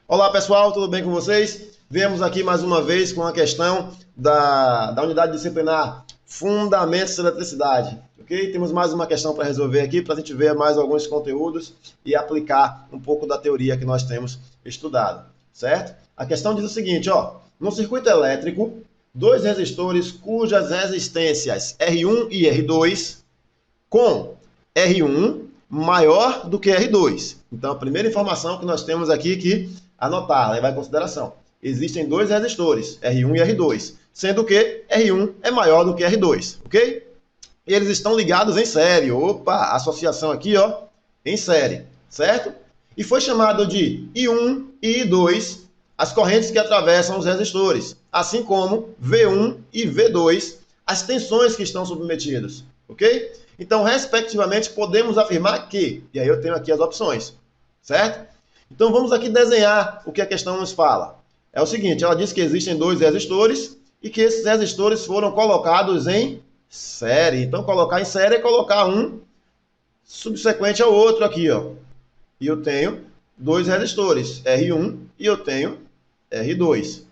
Olá pessoal, tudo bem com vocês? Viemos aqui mais uma vez com a questão da unidade disciplinar Fundamentos da Eletricidade. Ok? Temos mais uma questão para resolver aqui para a gente ver mais alguns conteúdos e aplicar um pouco da teoria que nós temos estudado, certo? A questão diz o seguinte, ó, no circuito elétrico, dois resistores cujas resistências R1 e R2 com R1 maior do que R2. Então, a primeira informação que nós temos aqui que anotar, levar em consideração. Existem dois resistores, R1 e R2, sendo que R1 é maior do que R2, ok? E eles estão ligados em série. Opa, associação aqui, ó, em série, certo? E foi chamado de I1 e I2 as correntes que atravessam os resistores, assim como V1 e V2 as tensões que estão submetidos, ok? Então, respectivamente, podemos afirmar que, e aí eu tenho aqui as opções, certo? Então, vamos aqui desenhar o que a questão nos fala. É o seguinte, ela diz que existem dois resistores e que esses resistores foram colocados em série. Então, colocar em série é colocar um subsequente ao outro aqui, ó. E eu tenho dois resistores, R1 e eu tenho R2.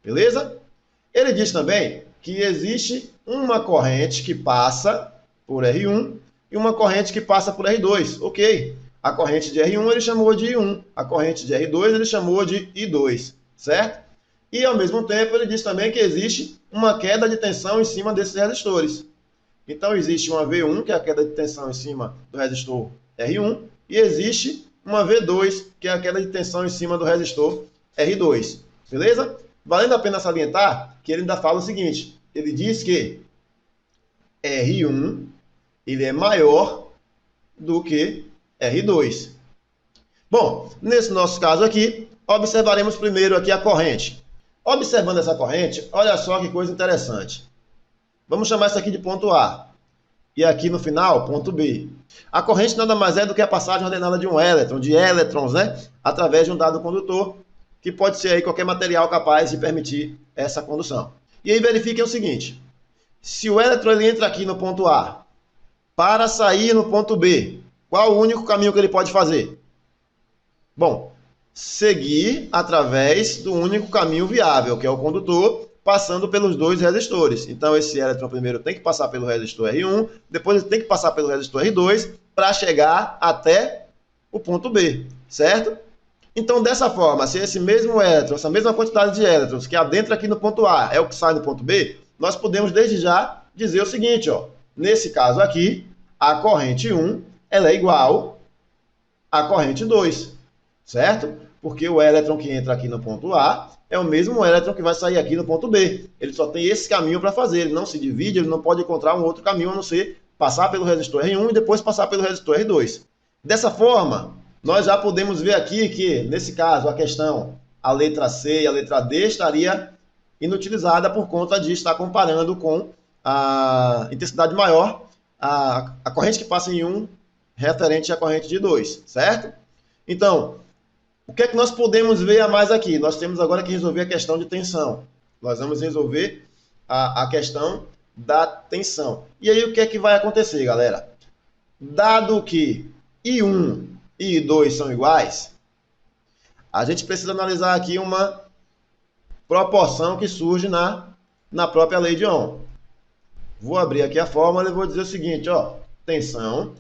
Beleza? Ele diz também que existe uma corrente que passa por R1 e uma corrente que passa por R2. Ok. A corrente de R1 ele chamou de I1, a corrente de R2 ele chamou de I2, certo? E ao mesmo tempo ele diz também que existe uma queda de tensão em cima desses resistores. Então existe uma V1, que é a queda de tensão em cima do resistor R1, e existe uma V2, que é a queda de tensão em cima do resistor R2. Beleza? Valendo a pena salientar que ele ainda fala o seguinte, ele diz que R1 ele é maior do que R2. Bom, nesse nosso caso aqui, observaremos primeiro aqui a corrente. Observando essa corrente, olha só que coisa interessante. Vamos chamar isso aqui de ponto A. E aqui no final, ponto B. A corrente nada mais é do que a passagem ordenada de um elétron, de elétrons, né? Através de um dado condutor, que pode ser aí qualquer material capaz de permitir essa condução. E aí verifiquem o seguinte. Se o elétron ele entra aqui no ponto A, para sair no ponto B, qual o único caminho que ele pode fazer? Bom, seguir através do único caminho viável, que é o condutor, passando pelos dois resistores. Então, esse elétron primeiro tem que passar pelo resistor R1, depois ele tem que passar pelo resistor R2, para chegar até o ponto B, certo? Então, dessa forma, se esse mesmo elétron, essa mesma quantidade de elétrons que adentra aqui no ponto A é o que sai no ponto B, nós podemos desde já dizer o seguinte, ó, nesse caso aqui, a corrente 1 ela é igual à corrente 2, certo? Porque o elétron que entra aqui no ponto A é o mesmo elétron que vai sair aqui no ponto B. Ele só tem esse caminho para fazer, ele não se divide, ele não pode encontrar um outro caminho a não ser passar pelo resistor R1 e depois passar pelo resistor R2. Dessa forma, nós já podemos ver aqui que, nesse caso, a questão, a letra C e a letra D estaria inutilizada por conta de estar comparando com a intensidade maior, a corrente que passa em 1 referente à corrente de 2, certo? Então, o que é que nós podemos ver a mais aqui? Nós temos agora que resolver a questão de tensão. Nós vamos resolver a questão da tensão. E aí o que é que vai acontecer, galera? Dado que I1 e I2 são iguais, a gente precisa analisar aqui uma proporção que surge na própria lei de Ohm. Vou abrir aqui a fórmula e vou dizer o seguinte, ó, tensão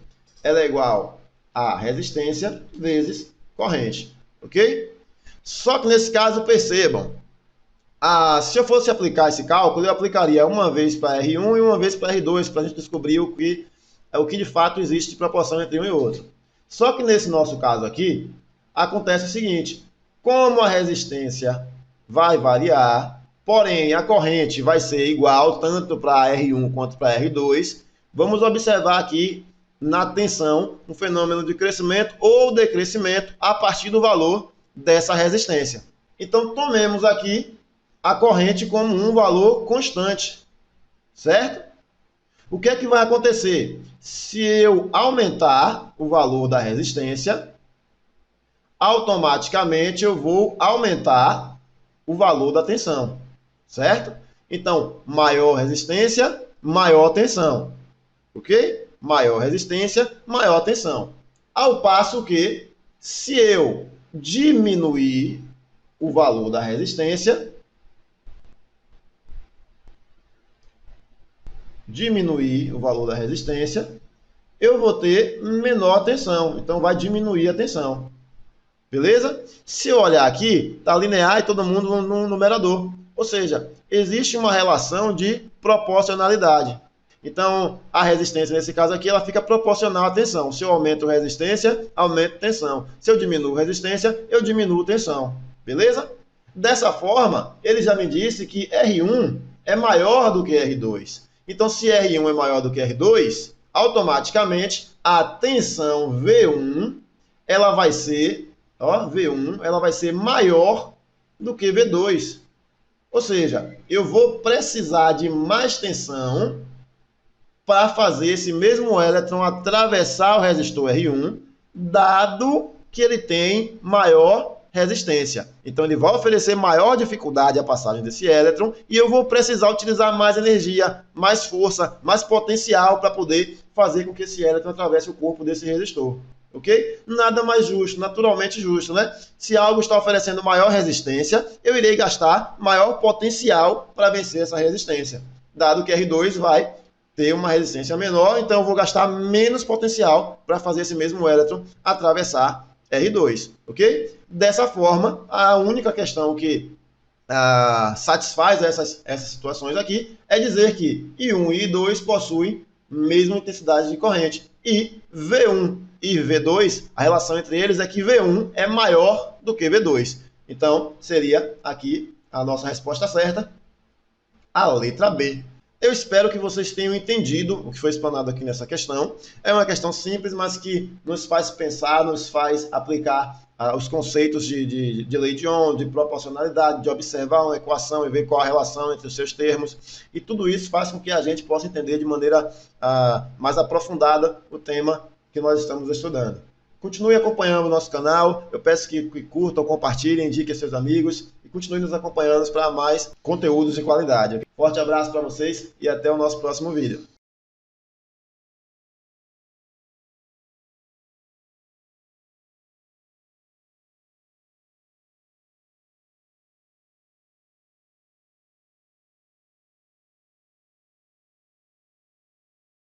ela é igual a resistência vezes corrente, ok? Só que nesse caso, percebam, se eu fosse aplicar esse cálculo, eu aplicaria uma vez para R1 e uma vez para R2, para a gente descobrir o que de fato existe de proporção entre um e outro. Só que nesse nosso caso aqui, acontece o seguinte, como a resistência vai variar, porém a corrente vai ser igual tanto para R1 quanto para R2, vamos observar aqui na tensão um fenômeno de crescimento ou decrescimento a partir do valor dessa resistência. Então, tomemos aqui a corrente como um valor constante, certo? O que é que vai acontecer? Se eu aumentar o valor da resistência, automaticamente eu vou aumentar o valor da tensão, certo? Então, maior resistência, maior tensão, ok? Maior resistência, maior tensão. Ao passo que, se eu diminuir o valor da resistência, diminuir o valor da resistência, eu vou ter menor tensão. Então, vai diminuir a tensão. Beleza? Se eu olhar aqui, está linear e todo mundo no numerador. Ou seja, existe uma relação de proporcionalidade. Então, a resistência, nesse caso aqui, ela fica proporcional à tensão. Se eu aumento a resistência, aumento a tensão. Se eu diminuo a resistência, eu diminuo a tensão. Beleza? Dessa forma, ele já me disse que R1 é maior do que R2. Então, se R1 é maior do que R2, automaticamente a tensão V1 ela vai ser, V1, ela vai ser maior do que V2. Ou seja, eu vou precisar de mais tensão para fazer esse mesmo elétron atravessar o resistor R1, dado que ele tem maior resistência. Então, ele vai oferecer maior dificuldade à passagem desse elétron e eu vou precisar utilizar mais energia, mais força, mais potencial para poder fazer com que esse elétron atravesse o corpo desse resistor. Ok? Nada mais justo, naturalmente justo, né? Se algo está oferecendo maior resistência, eu irei gastar maior potencial para vencer essa resistência. Dado que R2 vai ter uma resistência menor, então eu vou gastar menos potencial para fazer esse mesmo elétron atravessar R2, ok? Dessa forma, a única questão que satisfaz essas situações aqui é dizer que I1 e I2 possuem mesma intensidade de corrente. E V1 e V2, a relação entre eles é que V1 é maior do que V2. Então, seria aqui a nossa resposta certa, a letra B. Eu espero que vocês tenham entendido o que foi explanado aqui nessa questão. É uma questão simples, mas que nos faz pensar, nos faz aplicar os conceitos de lei de Ohm, de proporcionalidade, de observar uma equação e ver qual a relação entre os seus termos. E tudo isso faz com que a gente possa entender de maneira mais aprofundada o tema que nós estamos estudando. Continue acompanhando o nosso canal, eu peço que curtam, compartilhem, indiquem a seus amigos e continue nos acompanhando para mais conteúdos de qualidade. Forte abraço para vocês e até o nosso próximo vídeo.